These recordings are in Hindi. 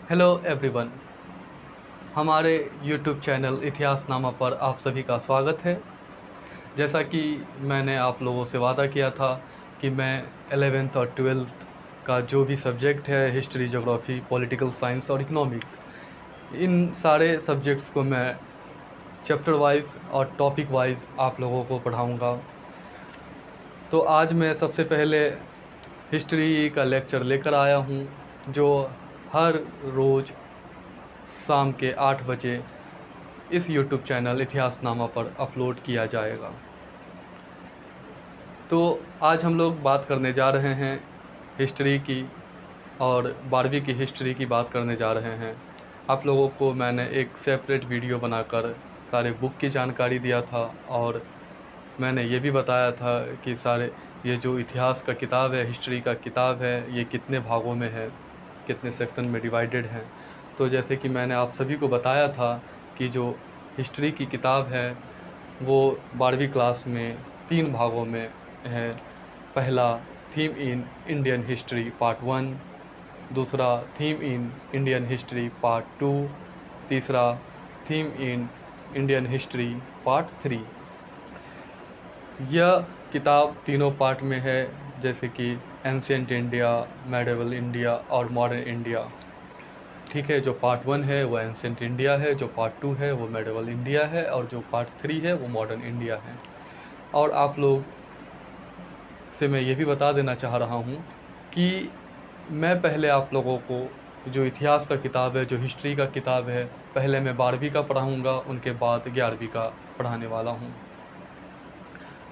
हेलो एवरीवन, हमारे यूट्यूब चैनल इतिहासनामा पर आप सभी का स्वागत है। जैसा कि मैंने आप लोगों से वादा किया था कि मैं 11th और 12th का जो भी सब्जेक्ट है, हिस्ट्री, ज्योग्राफी, पॉलिटिकल साइंस और इकोनॉमिक्स, इन सारे सब्जेक्ट्स को मैं चैप्टर वाइज और टॉपिक वाइज आप लोगों को पढ़ाऊँगा। तो आज मैं सबसे पहले हिस्ट्री का लेक्चर लेकर आया हूँ, जो हर रोज़ शाम के 8 बजे इस यूट्यूब चैनल इतिहासनामा पर अपलोड किया जाएगा। तो आज हम लोग बात करने जा रहे हैं हिस्ट्री की, और 12वीं की हिस्ट्री की बात करने जा रहे हैं। आप लोगों को मैंने एक सेपरेट वीडियो बनाकर सारे बुक की जानकारी दिया था, और मैंने ये भी बताया था कि सारे ये जो इतिहास का किताब है, हिस्ट्री का किताब है, ये कितने भागों में है, कितने सेक्शन में डिवाइडेड है। तो जैसे कि मैंने आप सभी को बताया था कि जो हिस्ट्री की किताब है वो 12वीं क्लास में 3 भागों में है। पहला, theme in Indian history part 1, दूसरा theme in Indian history part 2, तीसरा theme in Indian history part 3। यह किताब तीनों पार्ट में है, जैसे कि एंशिएंट इंडिया, मेडिवल इंडिया और मॉडर्न इंडिया। ठीक है, जो पार्ट 1 है वो एंशिएंट इंडिया है, जो पार्ट 2 है वो मेडिवल इंडिया है, और जो पार्ट 3 है वो मॉडर्न इंडिया है। और आप लोग से मैं ये भी बता देना चाह रहा हूँ कि मैं पहले आप लोगों को जो इतिहास का किताब है, जो हिस्ट्री का किताब है, पहले मैं 12वीं का पढ़ाऊँगा, उनके बाद 11वीं का पढ़ाने वाला हूँ।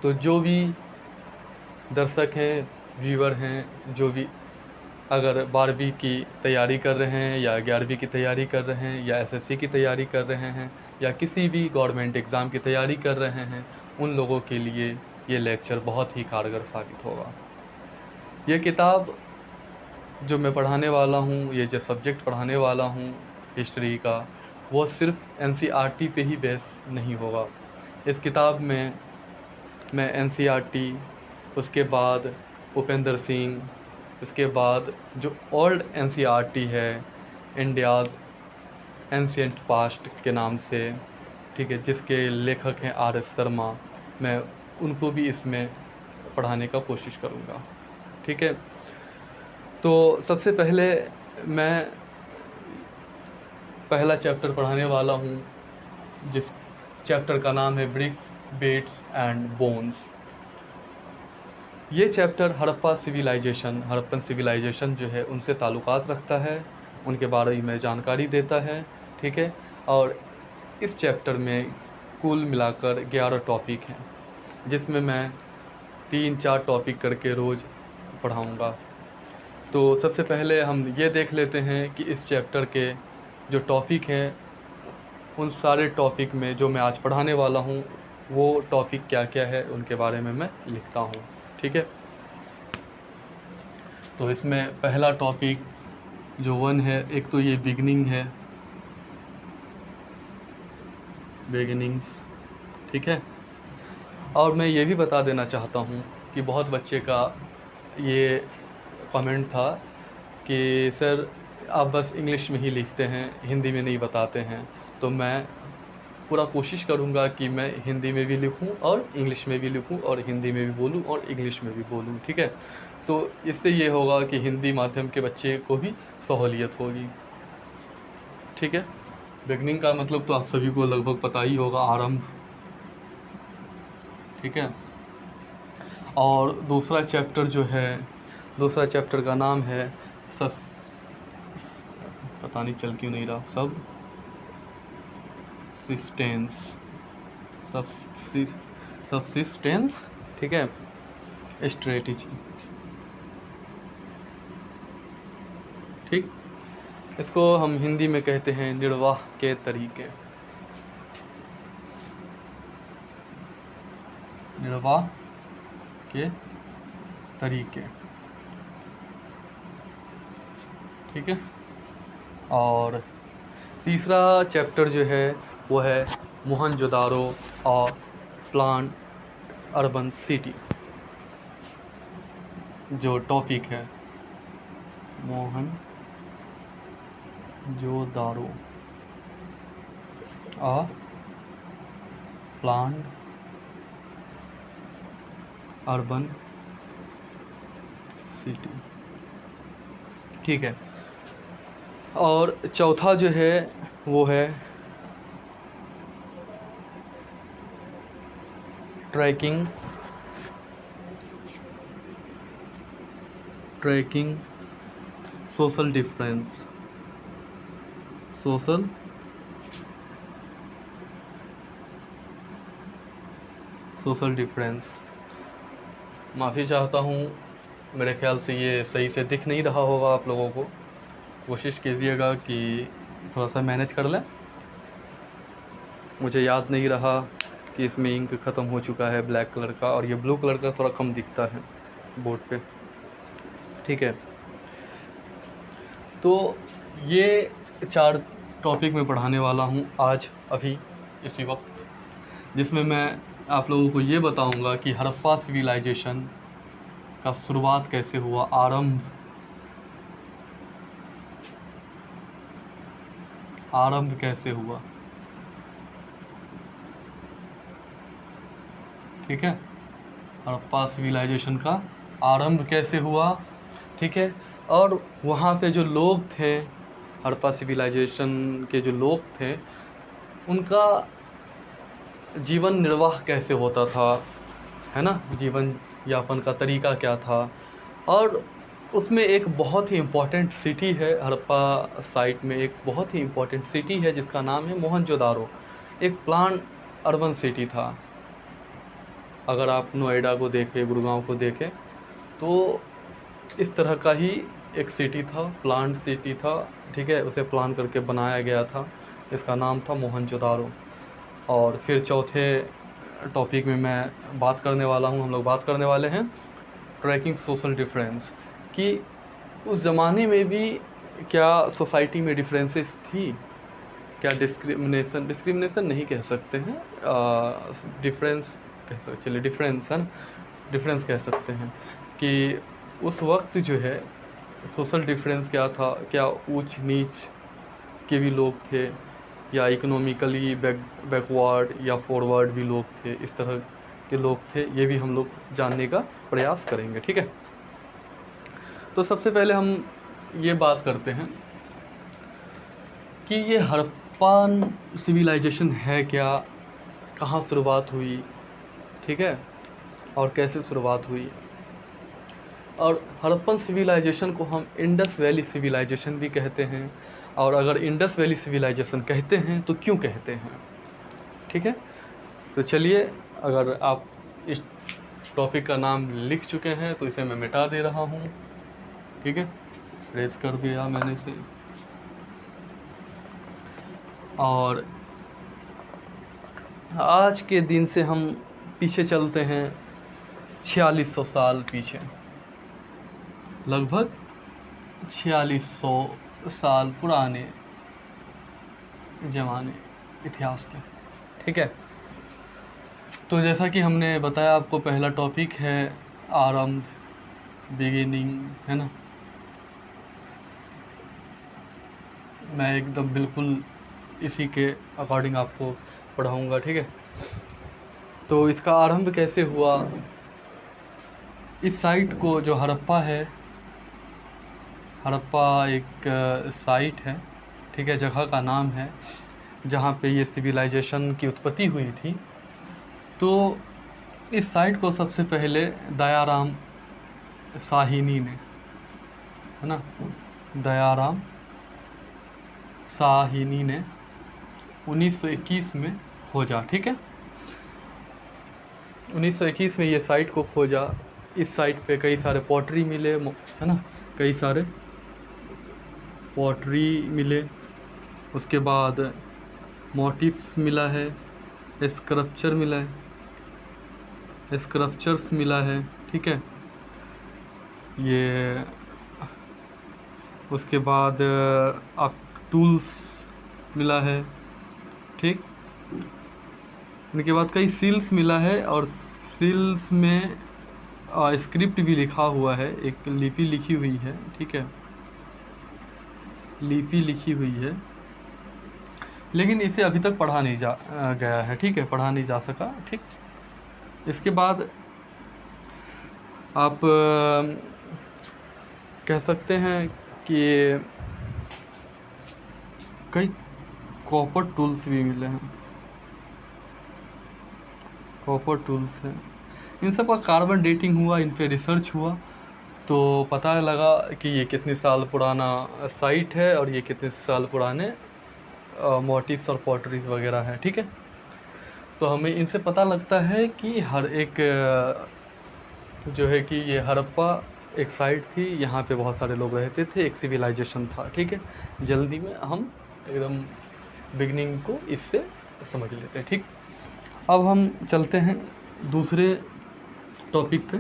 तो जो भी दर्शक हैं, व्यूअर हैं, जो भी अगर 12वीं की तैयारी कर रहे हैं या 11वीं की तैयारी कर रहे हैं या एसएससी की तैयारी कर रहे हैं या किसी भी गवर्नमेंट एग्ज़ाम की तैयारी कर रहे हैं, उन लोगों के लिए ये लेक्चर बहुत ही कारगर साबित होगा। ये किताब जो मैं पढ़ाने वाला हूँ, ये जो सब्जेक्ट पढ़ाने वाला हूँ हिस्ट्री का, वो सिर्फ एनसीईआरटी पे ही बेस नहीं होगा। इस किताब में मैं एनसीईआरटी, उसके बाद उपेंद्र सिंह, उसके बाद जो ओल्ड एनसीईआरटी है, इंडियाज़ एंशिएंट पास्ट के नाम से, ठीक है, जिसके लेखक हैं आर.एस. शर्मा, मैं उनको भी इसमें पढ़ाने का कोशिश करूँगा। ठीक है, तो सबसे पहले मैं पहला चैप्टर पढ़ाने वाला हूँ, जिस चैप्टर का नाम है ब्रिक्स, बेट्स एंड बोन्स। ये चैप्टर हड़प्पन सिविलाइजेशन जो है उनसे ताल्लुकात रखता है, उनके बारे में जानकारी देता है। ठीक है, और इस चैप्टर में कुल मिलाकर 11 टॉपिक हैं, जिसमें मैं 3-4 टॉपिक करके रोज़ पढ़ाऊँगा। तो सबसे पहले हम ये देख लेते हैं कि इस चैप्टर के जो टॉपिक हैं, उन सारे टॉपिक में जो मैं आज पढ़ाने वाला हूँ वो टॉपिक क्या क्या है, उनके बारे में मैं लिखता हूँ। ठीक है, तो इसमें पहला टॉपिक जो 1 है, एक तो ये बिगनिंग है, बिगिनिंग्स। ठीक है, और मैं ये भी बता देना चाहता हूँ कि बहुत बच्चे का ये कमेंट था कि सर आप बस इंग्लिश में ही लिखते हैं, हिंदी में नहीं बताते हैं। तो मैं पूरा कोशिश करूँगा कि मैं हिंदी में भी लिखूँ और इंग्लिश में भी लिखूँ और हिंदी में भी बोलूँ और इंग्लिश में भी बोलूँ। ठीक है, तो इससे ये होगा कि हिंदी माध्यम के बच्चे को भी सहूलियत होगी। ठीक है, बिगनिंग का मतलब तो आप सभी को लगभग पता ही होगा, आरंभ। ठीक है, और दूसरा चैप्टर जो है, दूसरा चैप्टर का नाम है पता नहीं चल क्यों नहीं रहा, सबसिस्टेंस। ठीक है, स्ट्रेटेजी। ठीक, इसको हम हिंदी में कहते हैं निर्वाह के तरीके, निर्वाह के तरीके। ठीक है, और तीसरा चैप्टर जो है वो है मोहनजोदारो और प्लान अर्बन सिटी। जो टॉपिक है Mohenjodaro a planned urban city. ठीक है। और चौथा जो है वो है tracking social difference. Social difference. माफ़ी चाहता हूँ, मेरे ख्याल से ये सही से दिख नहीं रहा होगा आप लोगों को। कोशिश कीजिएगा कि थोड़ा सा मैनेज कर लें। मुझे याद नहीं रहा कि इसमें इंक ख़त्म हो चुका है ब्लैक कलर का, और ये ब्लू कलर का थोड़ा कम दिखता है बोर्ड पे। ठीक है। तो ये 4 टॉपिक मैं पढ़ाने वाला हूँ आज अभी इसी वक्त, जिसमें मैं आप लोगों को ये बताऊँगा कि हड़प्पा सिविलाइजेशन का शुरुआत कैसे हुआ, आरंभ कैसे हुआ। ठीक है। हड़प्पा सिविलाइजेशन का आरंभ कैसे हुआ। ठीक है। और वहाँ पे जो लोग थे, हड़प्पा सिविलाइजेशन के जो लोग थे, उनका जीवन निर्वाह कैसे होता था, है ना, जीवन यापन का तरीका क्या था। और उसमें एक बहुत ही इम्पोर्टेंट सिटी है, हड़प्पा साइट में एक बहुत ही इम्पोर्टेंट सिटी है जिसका नाम है मोहनजोदारो। एक प्लान अर्बन सिटी था। अगर आप नोएडा को देखें, गुड़गांव को देखें, तो इस तरह का ही एक सिटी था, प्लान सिटी था। ठीक है। उसे प्लान करके बनाया गया था, इसका नाम था मोहनजोदारो। और फिर चौथे टॉपिक में मैं बात करने वाला हूँ, हम लोग बात करने वाले हैं ट्रैकिंग सोशल डिफरेंस, कि उस ज़माने में भी क्या सोसाइटी में डिफरेंसेस थी, क्या डिस्क्रिमिनेशन नहीं कह सकते हैं, डिफरेंस कह सकते, चलिए डिफरेंस है ना, डिफरेंस कह सकते हैं कि उस वक्त जो है सोशल डिफरेंस क्या था, क्या ऊंच नीच के भी लोग थे, या इकोनॉमिकली बैकवर्ड या फॉरवर्ड भी लोग थे, इस तरह के लोग थे, ये भी हम लोग जानने का प्रयास करेंगे। ठीक है। तो सबसे पहले हम ये बात करते हैं कि ये हड़प्पन सिविलाइजेशन है क्या, कहाँ शुरुआत हुई। ठीक है। और कैसे शुरुआत हुई। और हड़प्पन सिविलाइजेशन को हम इंडस वैली सिविलाइजेशन भी कहते हैं। और अगर इंडस वैली सिविलाइजेशन कहते हैं तो क्यों कहते हैं। ठीक है। तो चलिए, अगर आप इस टॉपिक का नाम लिख चुके हैं तो इसे मैं मिटा दे रहा हूँ। ठीक है। रेज कर दिया मैंने इसे। और आज के दिन से हम पीछे चलते हैं 4600 साल पीछे, लगभग 4600 साल पुराने ज़माने इतिहास के। ठीक है। तो जैसा कि हमने बताया आपको, पहला टॉपिक है आरंभ, बिगिनिंग, है ना। मैं एकदम बिल्कुल इसी के अकॉर्डिंग आपको पढ़ाऊँगा। ठीक है। तो इसका आरंभ कैसे हुआ। इस साइट को, जो हड़प्पा है, हड़प्पा एक साइट है, ठीक है, जगह का नाम है जहाँ पे ये सिविलाइजेशन की उत्पत्ति हुई थी। तो इस साइट को सबसे पहले दयाराम साहिनी ने, है ना, दयाराम साहिनी ने 1921 में खोजा। ठीक है। 1921 में ये साइट को खोजा। इस साइट पे कई सारे पॉटरी मिले, है ना, कई सारे पॉटरी मिले। उसके बाद मोटिव्स मिला है, स्क्रप्चर मिला है, स्क्रप्चर्स मिला है। ठीक है। ये उसके बाद आप टूल्स मिला है। ठीक। इनके बाद कई सील्स मिला है, और सील्स में स्क्रिप्ट भी लिखा हुआ है, एक लिपि लिखी हुई है। ठीक है। लिपि लिखी हुई है, लेकिन इसे अभी तक पढ़ा नहीं गया है, ठीक है, पढ़ा नहीं जा सका, ठीक। इसके बाद आप कह सकते हैं कि कई कॉपर टूल्स भी मिले हैं, कॉपर टूल्स हैं, इन सब का कार्बन डेटिंग हुआ, इन पे रिसर्च हुआ, तो पता लगा कि ये कितने साल पुराना साइट है और ये कितने साल पुराने मोटिव्स और पॉटरीज वगैरह हैं, ठीक है। तो हमें इनसे पता लगता है कि हर एक जो है कि ये हड़प्पा एक साइट थी, यहाँ पे बहुत सारे लोग रहते थे, एक सिविलाइजेशन था, ठीक है। जल्दी में हम एकदम बिगनिंग को इससे समझ लेते हैं, ठीक। अब हम चलते हैं दूसरे टॉपिक पे।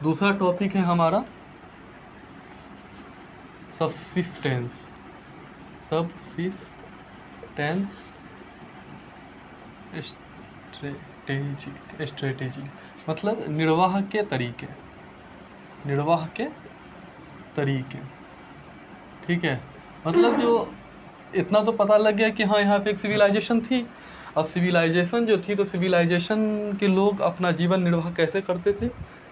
दूसरा टॉपिक है हमारा सबसिस्टेंस स्ट्रेटेजी, मतलब निर्वाह के तरीके, ठीक है। मतलब जो इतना तो पता लग गया कि हाँ यहाँ पे एक सिविलाइजेशन थी। अब सिविलाइजेशन जो थी, तो सिविलाइजेशन के लोग अपना जीवन निर्वाह कैसे करते थे,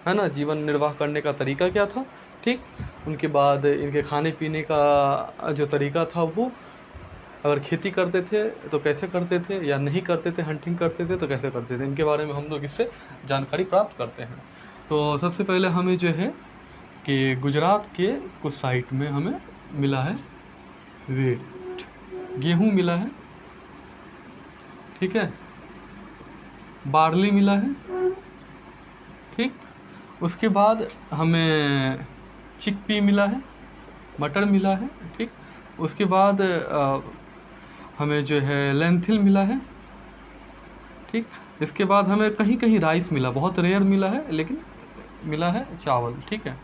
है ना, जीवन निर्वाह करने का तरीका क्या था, ठीक। उनके बाद इनके खाने पीने का जो तरीका था, वो अगर खेती करते थे तो कैसे करते थे, या नहीं करते थे, हंटिंग करते थे तो कैसे करते थे, इनके बारे में हम लोग इससे जानकारी प्राप्त करते हैं। तो सबसे पहले हमें जो है कि गुजरात के कुछ साइट में हमें मिला है वेट, गेहूँ मिला है, ठीक है, बार्ली मिला है, ठीक। उसके बाद हमें चिकपी मिला है, मटर मिला है, ठीक। उसके बाद हमें जो है लेंथिल मिला है, ठीक। इसके बाद हमें कहीं कहीं राइस मिला, बहुत रेयर मिला है, लेकिन मिला है चावल, ठीक है,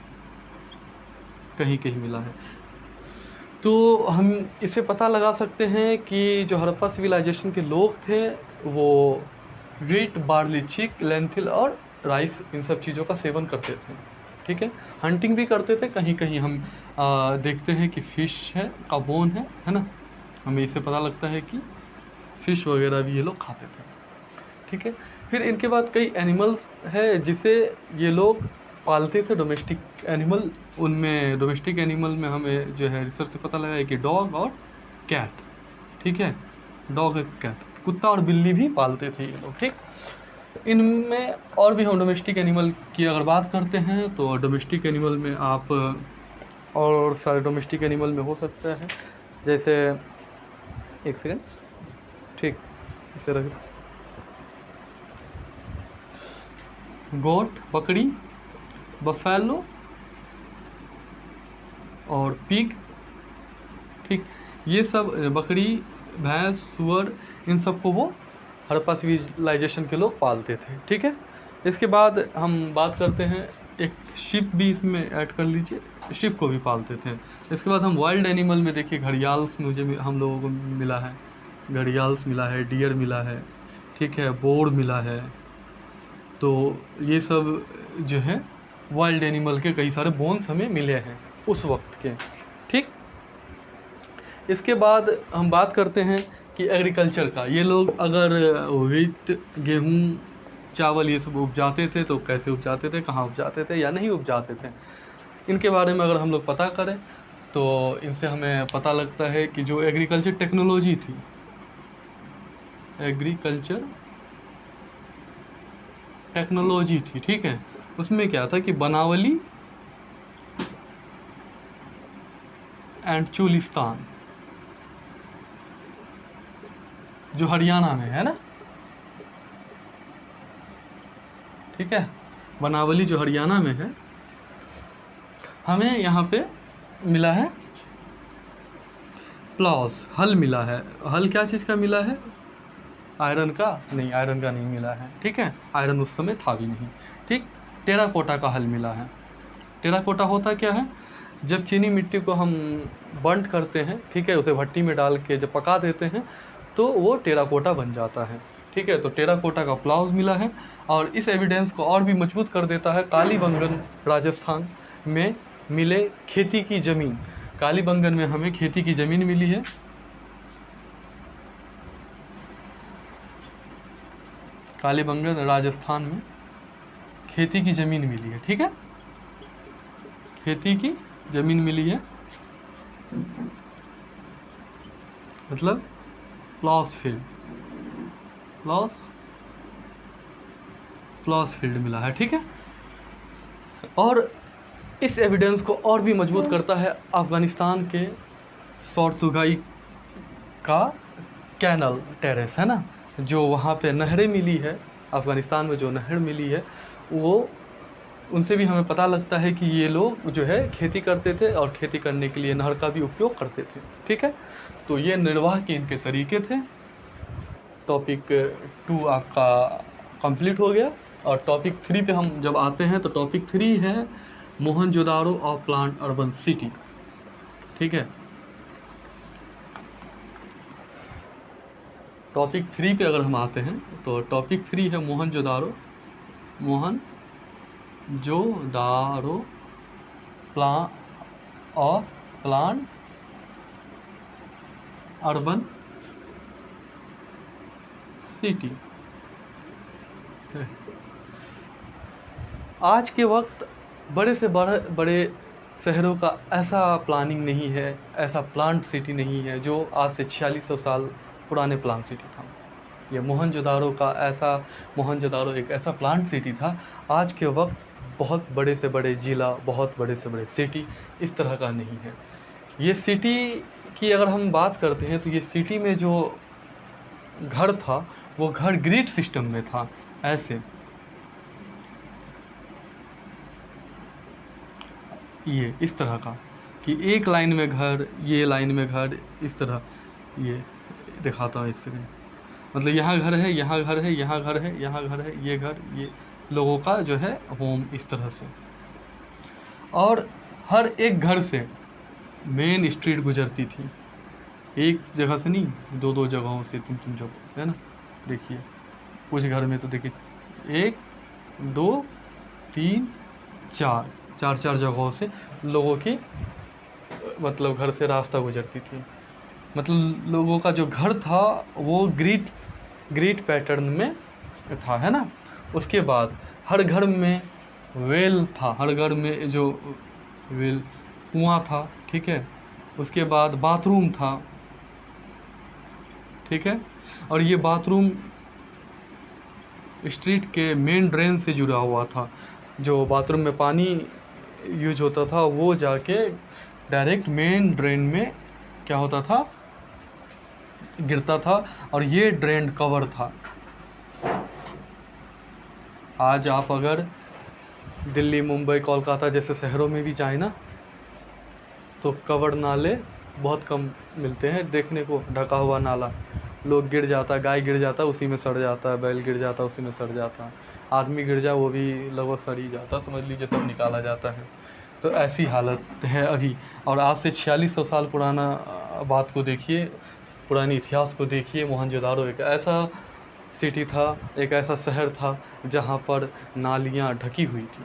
कहीं कहीं मिला है। तो हम इसे पता लगा सकते हैं कि जो हड़प्पा सिविलाइजेशन के लोग थे, वो वीट, बार्ली, चिक, लेंथिल और राइस, इन सब चीज़ों का सेवन करते थे, ठीक है। हंटिंग भी करते थे, कहीं कहीं हम देखते हैं कि फ़िश है, बोन है ना, हमें इससे पता लगता है कि फ़िश वगैरह भी ये लोग खाते थे, ठीक है। फिर इनके बाद कई एनिमल्स है जिसे ये लोग पालते थे, डोमेस्टिक एनिमल। उनमें डोमेस्टिक एनिमल में हमें जो है रिसर्च से पता लगा है कि डॉग और कैट, ठीक है, डॉग और कैट, कुत्ता और बिल्ली भी पालते थे ये लोग, ठीक। इनमें और भी हम डोमेस्टिक एनिमल की अगर बात करते हैं, तो डोमेस्टिक एनिमल में आप और सारे डोमेस्टिक एनिमल में हो सकता है, जैसे एक सेकेंड, ठीक, इसे रख, गोट, बकरी, बफेलो और पिग, ठीक। ये सब बकरी, भैंस, सुअर, इन सब को वो हड़प्पा सिविलाइजेशन के लोग पालते थे, ठीक है। इसके बाद हम बात करते हैं, एक शिप भी इसमें ऐड कर लीजिए, शिप को भी पालते थे। इसके बाद हम वाइल्ड एनिमल में देखिए, घड़ियाल्स मुझे हम लोगों को मिला है, घड़ियाल्स मिला है, डियर मिला है, ठीक है, बोर मिला है। तो ये सब जो है वाइल्ड एनिमल के कई सारे बोन्स हमें मिले हैं उस वक्त के, ठीक। इसके बाद हम बात करते हैं कि एग्रीकल्चर का, ये लोग अगर व्हीट, गेहूँ, चावल ये सब उपजाते थे तो कैसे उपजाते थे, कहाँ उपजाते थे या नहीं उपजाते थे, इनके बारे में अगर हम लोग पता करें तो इनसे हमें पता लगता है कि जो एग्रीकल्चर टेक्नोलॉजी थी, एग्रीकल्चर टेक्नोलॉजी थी, ठीक है, उसमें क्या था कि बनावली एंड चोलिस्तान, जो हरियाणा में है ना, ठीक है, बनावली जो हरियाणा में है, हमें यहाँ पे मिला है प्लाउस, हल मिला है। हल क्या चीज़ का मिला है, आयरन का नहीं, आयरन का नहीं मिला है, ठीक है, आयरन उस समय था भी नहीं, ठीक। टेराकोटा का हल मिला है। टेराकोटा होता क्या है, जब चीनी मिट्टी को हम बर्न करते हैं, ठीक है, उसे भट्टी में डाल के जब पका देते हैं तो वो टेराकोटा बन जाता है, ठीक है। तो टेराकोटा का प्लाउस मिला है, और इस एविडेंस को और भी मजबूत कर देता है कालीबंगन राजस्थान में मिले खेती की ज़मीन। कालीबंगन में हमें खेती की ज़मीन मिली है। कालीबंगन राजस्थान में खेती की ज़मीन मिली है, ठीक है, खेती की ज़मीन मिली है, मतलब प्लॉस फील्ड मिला है, ठीक है। और इस एविडेंस को और भी मजबूत करता है अफ़गानिस्तान के शोरतुगाई का कैनल टेरेस, है ना, जो वहाँ पे नहरें मिली है, अफ़गानिस्तान में जो नहर मिली है, वो उनसे भी हमें पता लगता है कि ये लोग जो है खेती करते थे और खेती करने के लिए नहर का भी उपयोग करते थे, ठीक है। तो ये निर्वाह के इनके तरीके थे। टॉपिक 2 आपका कंप्लीट हो गया। और टॉपिक 3 पे हम जब आते हैं तो टॉपिक 3 है Mohenjodaro of plant urban city, ठीक है। टॉपिक 3 पे अगर हम आते हैं तो टॉपिक 3 है मोहनजोदारो प्लांट अर्बन सिटी। आज के वक्त बड़े से बड़े शहरों का ऐसा प्लानिंग नहीं है, ऐसा प्लांट सिटी नहीं है जो आज से 4600 साल पुराने प्लांट सिटी था। ये मोहनजोदारो एक ऐसा प्लांट सिटी था। आज के वक्त बहुत बड़े से बड़े ज़िला, बहुत बड़े से बड़े सिटी इस तरह का नहीं है। ये सिटी की अगर हम बात करते हैं तो ये सिटी में जो घर था वो घर ग्रिड सिस्टम में था, ऐसे ये इस तरह का कि एक लाइन में घर, ये लाइन में घर, इस तरह। ये दिखाता हूँ एक सेकंड, मतलब यहाँ घर है, यहाँ घर है, यहाँ घर है, यहाँ घर है, ये घर, ये लोगों का जो है होम, इस तरह से। और हर एक घर से मेन स्ट्रीट गुजरती थी, एक जगह से नहीं, 2-2 जगहों से, 3-3 जगहों से, है ना। देखिए कुछ घर में तो देखिए 1 2 3 4 जगहों से लोगों की मतलब घर से रास्ता गुजरती थी। मतलब लोगों का जो घर था वो ग्रिड पैटर्न में था, है ना। उसके बाद हर घर में वेल था, हर घर में जो वेल कुआं था, ठीक है। उसके बाद बाथरूम था, ठीक है। और ये बाथरूम स्ट्रीट के मेन ड्रेन से जुड़ा हुआ था। जो बाथरूम में पानी यूज होता था वो जाके डायरेक्ट मेन ड्रेन में क्या होता था, गिरता था। और ये ड्रेन कवर था। आज आप अगर दिल्ली, मुंबई, कोलकाता जैसे शहरों में भी जाए ना तो कवर नाले बहुत कम मिलते हैं देखने को। ढका हुआ नाला, लोग गिर जाता, गाय गिर जाता उसी में सड़ जाता है, बैल गिर जाता उसी में सड़ जाता है, आदमी गिर जाए वो भी लगभग सड़ ही जाता, समझ लीजिए, तब निकाला जाता है। तो ऐसी हालत है अभी। और आज से 4600 साल पुराना बात को देखिए, पुरानी इतिहास को देखिए। मोहनजोदारो एक ऐसा सिटी था, एक ऐसा शहर था जहाँ पर नालियाँ ढकी हुई थी,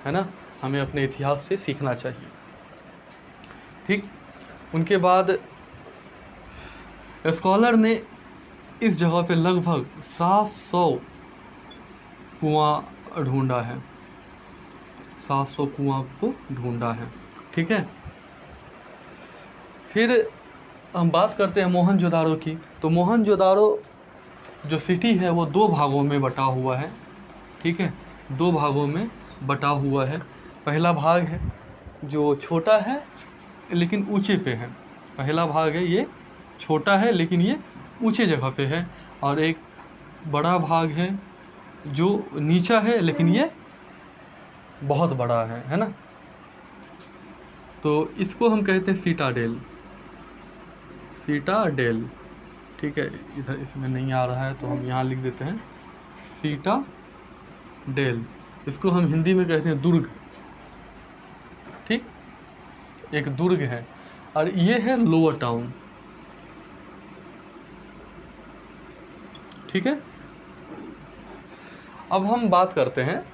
है ना। हमें अपने इतिहास से सीखना चाहिए, ठीक। उनके बाद स्कॉलर ने इस जगह पे लगभग 700 कुआं ढूंढा है, 700 कुआं को ढूंढा है, ठीक है। फिर हम बात करते हैं मोहनजोदारो की। तो मोहनजोदारो जो सिटी है वो 2 भागों में बटा हुआ है, ठीक है, 2 भागों में बटा हुआ है। पहला भाग है जो छोटा है लेकिन ऊंचे पे है, पहला भाग है ये छोटा है लेकिन ये ऊंचे जगह पे है। और एक बड़ा भाग है जो नीचा है लेकिन ये बहुत बड़ा है ना। तो इसको हम कहते हैं सीटाडेल, ठीक है। इधर इसमें नहीं आ रहा है तो हम यहाँ लिख देते हैं सीटाडेल। इसको हम हिंदी में कहते हैं दुर्ग, ठीक, एक दुर्ग है। और ये है लोअर टाउन, ठीक है। अब हम बात करते हैं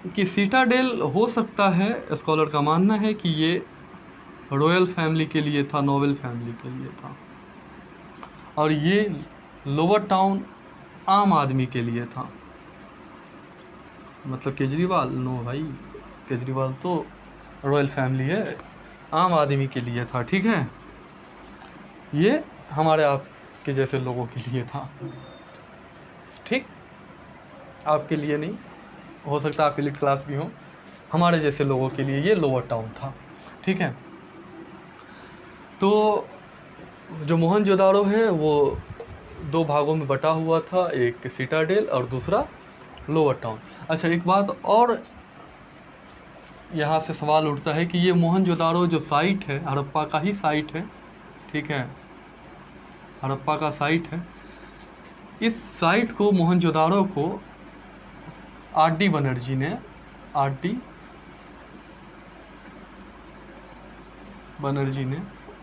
कि सीटाडेल हो सकता है, स्कॉलर का मानना है कि ये रॉयल फैमिली के लिए था, नोबेल फैमिली के लिए था, और ये लोअर टाउन आम आदमी के लिए था। मतलब केजरीवाल, नो भाई, केजरीवाल तो रॉयल फैमिली है, आम आदमी के लिए था। ठीक है, ये हमारे आपके जैसे लोगों के लिए था। ठीक, आपके लिए नहीं, हो सकता है आप एलिट क्लास भी हो, हमारे जैसे लोगों के लिए ये लोअर टाउन था। ठीक है, तो जो मोहनजोदाड़ो है वो 2 भागों में बटा हुआ था, एक सीटाडेल और दूसरा लोअर टाउन। अच्छा, एक बात और यहाँ से सवाल उठता है कि ये मोहनजोदाड़ो जो साइट है, हड़प्पा का ही साइट है। ठीक है, हड़प्पा का साइट है। इस साइट को, मोहनजोदाड़ो को आर.डी. बनर्जी ने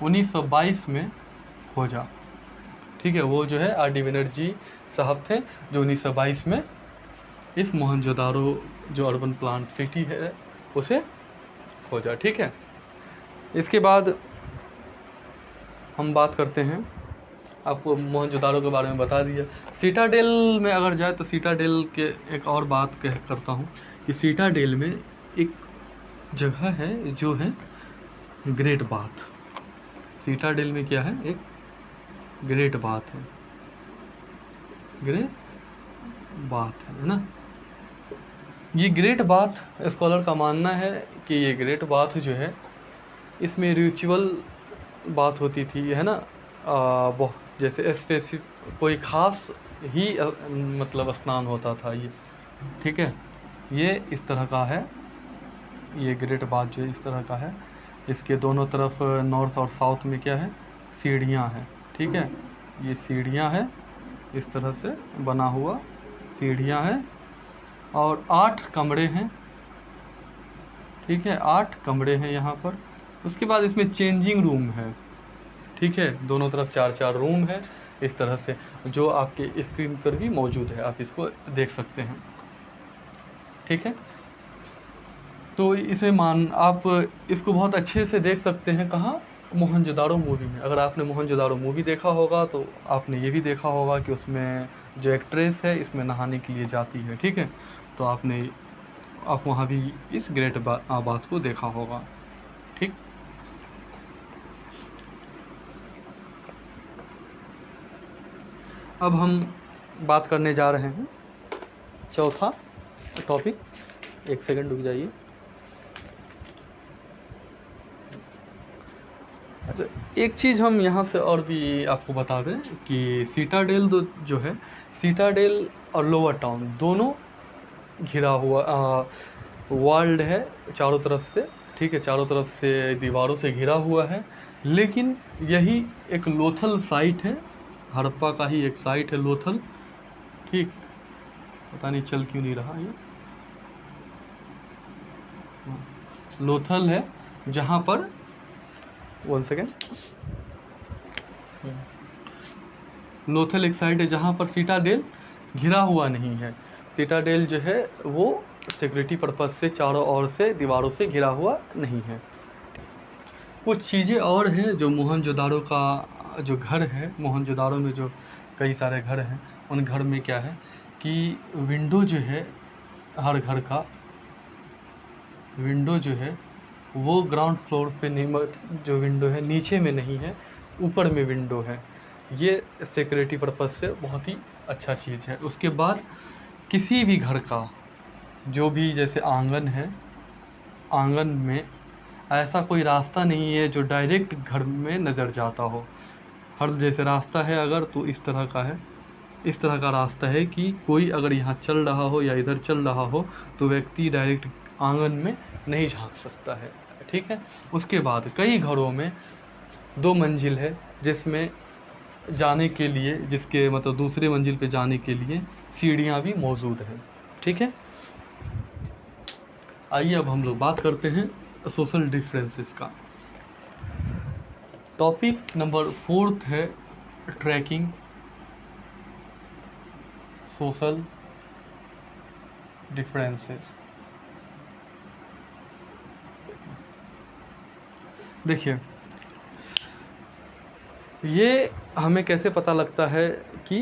1922 में खोजा। ठीक है, वो जो है आर.डी. बनर्जी साहब थे जो 1922 में इस मोहनजोदाड़ो जो अर्बन प्लांट सिटी है उसे खोजा। ठीक है, इसके बाद हम बात करते हैं, आपको मोहनजोदाड़ो के बारे में बता दिया। सीटाडेल में अगर जाए तो सीटाडेल के एक और बात करता हूँ कि सीटाडेल में एक जगह है जो है ग्रेट बाथ। सीटाडेल में क्या है, एक ग्रेट बाथ है, ग्रेट बाथ है ना। ये ग्रेट बाथ, स्कॉलर का मानना है कि ये ग्रेट बाथ जो है, इसमें रिचुअल बात होती थी, है ना। जैसे स्पेसिफिक कोई ख़ास ही मतलब स्नान होता था ये। ठीक है, ये इस तरह का है, ये ग्रेट बाथ जो है इस तरह का है। इसके दोनों तरफ नॉर्थ और साउथ में क्या है, सीढ़ियाँ हैं। ठीक है, ये सीढ़ियाँ हैं, इस तरह से बना हुआ सीढ़ियाँ हैं, और 8 कमरे हैं। ठीक है, 8 कमरे हैं यहाँ पर। उसके बाद इसमें चेंजिंग रूम है। ठीक है, दोनों तरफ 4-4 रूम है, इस तरह से, जो आपके स्क्रीन पर भी मौजूद है, आप इसको देख सकते हैं। ठीक है, तो इसे आप इसको बहुत अच्छे से देख सकते हैं। कहाँ, मोहनजोदाड़ो मूवी में। अगर आपने मोहनजोदाड़ो मूवी देखा होगा तो आपने ये भी देखा होगा कि उसमें जो एक्ट्रेस है इसमें नहाने के लिए जाती है। ठीक है, तो आप वहाँ भी इस ग्रेट बाथ को देखा होगा। ठीक, अब हम बात करने जा रहे हैं चौथा टॉपिक। 1 सेकंड रुक जाइए। अच्छा, एक चीज़ हम यहाँ से और भी आपको बता दें कि सीटाडेल जो है, सीटाडेल और लोअर टाउन दोनों घिरा हुआ वर्ल्ड है चारों तरफ से। ठीक है, चारों तरफ से दीवारों से घिरा हुआ है, लेकिन यही एक लोथल साइट है, हड़प्पा का ही एक साइट है लोथल। ठीक, पता नहीं चल क्यों नहीं रहा ये, लोथल है जहाँ पर, 1 सेकेंड, लोथल एक साइट है जहाँ पर सीटाडेल घिरा हुआ नहीं है। सीटाडेल जो है वो सिक्योरिटी पर्पज़ से चारों ओर से दीवारों से घिरा हुआ नहीं है। कुछ चीज़ें और हैं जो मोहनजोदाड़ो का जो घर है, मोहनजोदाड़ो में जो कई सारे घर हैं, उन घर में क्या है कि विंडो जो है, हर घर का विंडो जो है वो ग्राउंड फ्लोर पे नहीं, जो विंडो है नीचे में नहीं है, ऊपर में विंडो है। ये सिक्योरिटी पर्पज़ से बहुत ही अच्छा चीज़ है। उसके बाद किसी भी घर का जो भी, जैसे आंगन है, आंगन में ऐसा कोई रास्ता नहीं है जो डायरेक्ट घर में नज़र जाता हो। हर जैसे रास्ता है अगर, तो इस तरह का है, इस तरह का रास्ता है कि कोई अगर यहाँ चल रहा हो या इधर चल रहा हो तो व्यक्ति डायरेक्ट आंगन में नहीं झांक सकता है। ठीक है, उसके बाद कई घरों में 2 मंजिल है, जिसमें जाने के लिए, जिसके मतलब दूसरे मंजिल पे जाने के लिए सीढ़ियाँ भी मौजूद हैं। ठीक है, आइए अब हम लोग बात करते हैं सोशल डिफरेंसेस का। टॉपिक नंबर 4 है ट्रैकिंग सोशल डिफरेंसेस। देखिए, ये हमें कैसे पता लगता है कि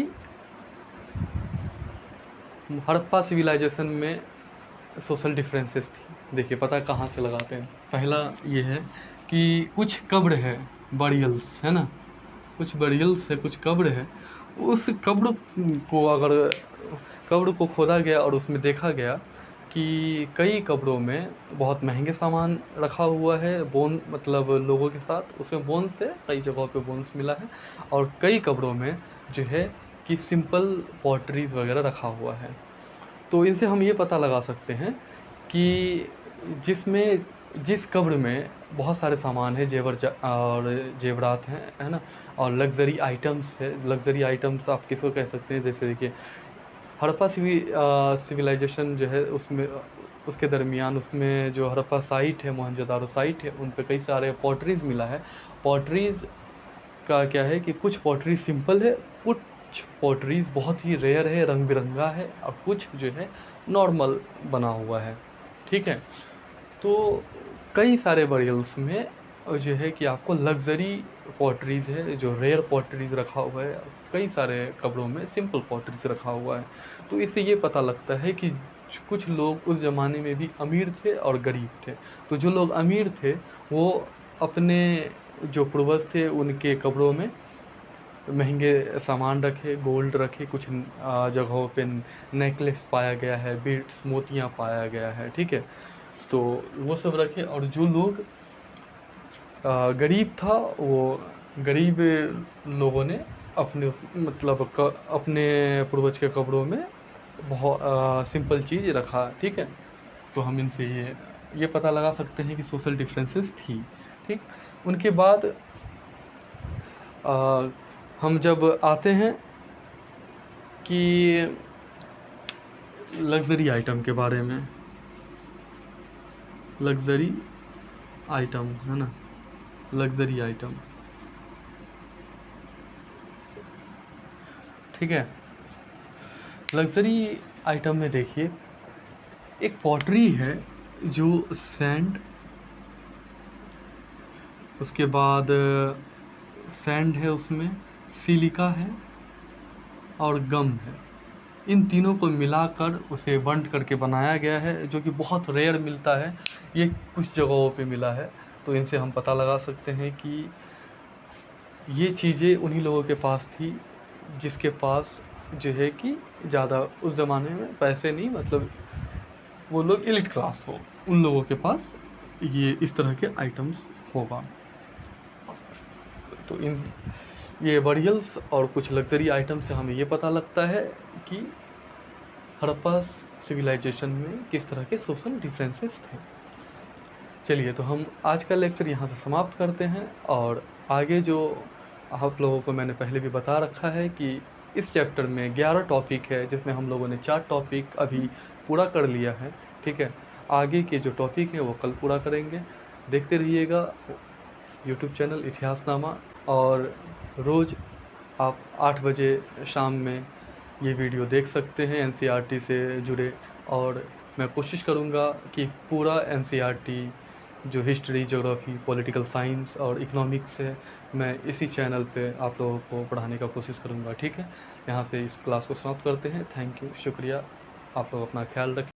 हड़प्पा सिविलाइजेशन में सोशल डिफरेंसेस थी। देखिए, पता कहाँ से लगाते हैं। पहला ये है कि कुछ कब्र है, बरियल्स है ना, कुछ बरियल्स है, कुछ कब्र है। उस कब्र को खोदा गया और उसमें देखा गया कि कई कब्रों में बहुत महंगे सामान रखा हुआ है, बोन मतलब लोगों के साथ, उसमें बोन्स है, कई जगहों पे बोन्स मिला है। और कई कब्रों में जो है कि सिंपल पॉटरीज वगैरह रखा हुआ है। तो इनसे हम ये पता लगा सकते हैं कि जिस कब्र में बहुत सारे सामान है, और जेवरात हैं, है ना, और लग्जरी आइटम्स है। लग्जरी आइटम्स आप किसको कह सकते हैं? जैसे देखिए, हड़प्पा सिविलाइजेशन जो है, उसमें उसके दरमियान उसमें जो हड़प्पा साइट है, मोहनजोदारो साइट है, उन पे कई सारे पॉटरीज़ मिला है। पॉटरीज़ का क्या है कि कुछ पॉटरी सिंपल है, कुछ पॉटरीज़ बहुत ही रेयर है, रंग बिरंगा है, और कुछ जो है नॉर्मल बना हुआ है। ठीक है, तो कई सारे बरियल्स में जो है कि आपको लग्जरी पॉटरीज़ है, जो रेयर पॉटरीज़ रखा हुआ है। कई सारे कब्रों में सिंपल पॉटरीज़ रखा हुआ है। तो इससे ये पता लगता है कि कुछ लोग उस ज़माने में भी अमीर थे और गरीब थे। तो जो लोग अमीर थे वो अपने जो पूर्वज थे उनके कब्रों में महंगे सामान रखे, गोल्ड रखे, कुछ जगहों पे नेकलेस पाया गया है, बीड्स, मोतियाँ पाया गया है। ठीक है, तो वो सब रखे। और जो लोग गरीब था, वो गरीब लोगों ने अपने अपने पूर्वज के कब्रों में बहुत सिंपल चीज़ रखा। ठीक है, तो हम इनसे ये पता लगा सकते हैं कि सोशल डिफरेंसेस थी। ठीक, उनके बाद हम जब आते हैं कि लग्जरी आइटम के बारे में, लग्जरी आइटम है ना, लग्जरी आइटम। ठीक है, लग्जरी आइटम में देखिए, एक पॉटरी है जो सैंड, उसके बाद सैंड है, उसमें सिलिका है और गम है। इन तीनों को मिलाकर उसे बंट करके बनाया गया है, जो कि बहुत रेयर मिलता है। ये कुछ जगहों पे मिला है। तो इनसे हम पता लगा सकते हैं कि ये चीज़ें उन्हीं लोगों के पास थी जिसके पास जो है कि ज़्यादा उस ज़माने में पैसे नहीं, मतलब वो लोग एलिट क्लास हो, उन लोगों के पास ये इस तरह के आइटम्स होगा। तो ये बरियल्स और कुछ लग्जरी आइटम से हमें ये पता लगता है कि हड़प्पा सिविलाइजेशन में किस तरह के सोशल डिफरेंसेस थे। चलिए, तो हम आज का लेक्चर यहाँ से समाप्त करते हैं। और आगे जो आप लोगों को मैंने पहले भी बता रखा है कि इस चैप्टर में 11 टॉपिक है, जिसमें हम लोगों ने 4 टॉपिक अभी पूरा कर लिया है। ठीक है, आगे के जो टॉपिक है वो कल पूरा करेंगे। देखते रहिएगा यूट्यूब चैनल इतिहासनामा, और रोज़ आप 8 बजे शाम में ये वीडियो देख सकते हैं एनसीईआरटी से जुड़े। और मैं कोशिश करूँगा कि पूरा एनसीईआरटी जो हिस्ट्री, ज्योग्राफी, पॉलिटिकल साइंस और इकोनॉमिक्स है, मैं इसी चैनल पे आप लोगों को पढ़ाने का कोशिश करूँगा। ठीक है, यहाँ से इस क्लास को समाप्त करते हैं। थैंक यू, शुक्रिया। आप लोग अपना ख्याल रखें।